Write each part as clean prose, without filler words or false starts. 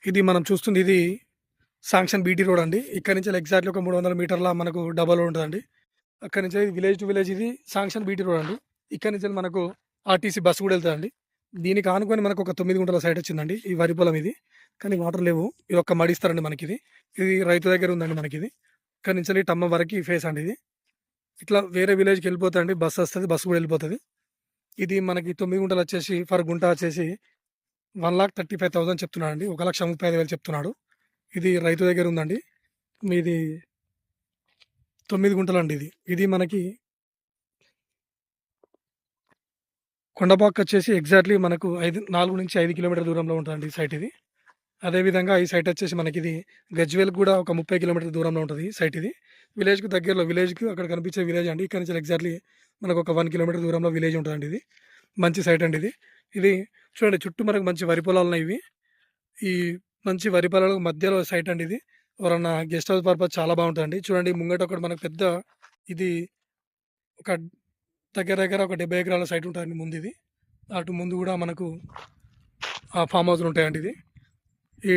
ఇది మనం చూస్తుంది ఇది శాంక్షన్ బీటీ రోడ్ అండి. ఇక్కడి నుంచి ఎగ్జాక్ట్‌లీ ఒక 300 మీటర్ల మనకు డబల్ రోడ్ ఉంటదండి. అక్కడి నుంచి విలేజ్ టు విలేజ్ ఇది శాంక్షన్ బీటీ రోడ్ అండి. ఇక్కడి నుంచి మనకు ఆర్టీసీ బస్సు కూడా వెళ్తదండి. దీనికి ఆనుకొని మనకు ఒక 9 గుంటల సైట్ వచ్చిందండి. ఈ వరి పొలం ఇది. కానీ వాటర్ లేవు. ఇది ఒక్క మడిస్తారండి మనకిది. ఇది రైతు దగ్గర ఉందండి మనకిది. ఇక్కడి నుంచి టమ్మం వరకి ఫేస్ అండి ఇది. ఇట్లా వేరే విలేజ్‌కి వెళ్ళిపోతదండి. బస్సు వస్తది. బస్సు కూడా వెళ్ళిపోతది. ఇది మనకి 9 గుంటలు వచ్చేసి ఫర్ గుంట వచ్చేసి 1,35,000 చెప్తున్నాడండి. 1,35,000 చెప్తున్నాడు. ఇది రైతు దగ్గర ఉందండి. మీది 9 గుంటలండి ఇది. ఇది మనకి కొండపాకొచ్చేసి ఎగ్జాక్ట్‌లీ మనకు 4-5 కిలోమీటర్ల దూరంలో ఉంటదండి ఈ సైట్ ఇది. అదేవిధంగా ఈ సైట్ వచ్చేసి మనకిది గజ్వేల్‌కి కూడా ఒక 30 కిలోమీటర్ల దూరంలో ఉంటది సైట్ ఇది. విలేజ్‌కి దగ్గరలో విలేజ్‌కి అక్కడ కనిపించే విలేజ్ అండి. ఇక్కడి నుంచి ఎగ్జాక్ట్‌లీ మనకు ఒక 1 కిలోమీటర్ దూరంలో విలేజ్ ఉంటదండి ఇది. మంచి సైట్ అండి ఇది. ఇది చూడండి చుట్టూ మనకు మంచి వరి పొలాలున్నాయి ఇవి. ఈ మంచి వరి పొలాలకు మధ్యలో సైట్ అండి ఇది. ఎవరన్నా గెస్ట్ హౌస్ పర్పస్ చాలా బావుంటదండి. చూడండి ముంగట ఒకటి మనకు పెద్ద ఇది ఒక దగ్గర దగ్గర ఒక 70 ఎకరాల సైట్ ఉంటదండి ముందిది. అటు ముందు గూడా మనకు ఫార్మ్ హౌస్‌లు ఉంటాయండి ఇది. ఈ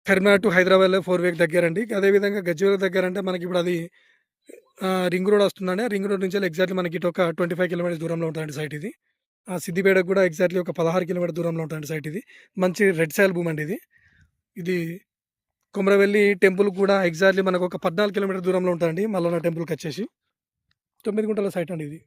కరీంనగర్ టు హైదరాబాద్‌లో 4 వేకి దగ్గరండి. అదేవిధంగా గజ్వేల్ దగ్గరంటే మనకిప్పుడు అది రింగ్ రోడ్ వస్తుందండి. ఆ రింగ్ రోడ్ నుంచి ఎగ్జాక్ట్‌లీ మనకి ఇటు ఒక 25 కిలోమీటర్స్ దూరంలో ఉంటదండి సైట్ ఇది. సిద్దిపేటకు కూడా ఎగ్జాక్ట్‌లీ ఒక 16 కిలోమీటర్ దూరంలో ఉంటదండి సైట్ ఇది. మంచి రెడ్ సాయిల్ భూమి అండి ఇది. ఇది కొమరవెల్లి టెంపుల్ కూడా ఎగ్జాక్ట్‌లీ మనకు ఒక 14 కిలోమీటర్ దూరంలో ఉంటదండి. మల్లన్న టెంపుల్‌కొచ్చేసి. 9 గుంటల సైట్ అండి ఇది.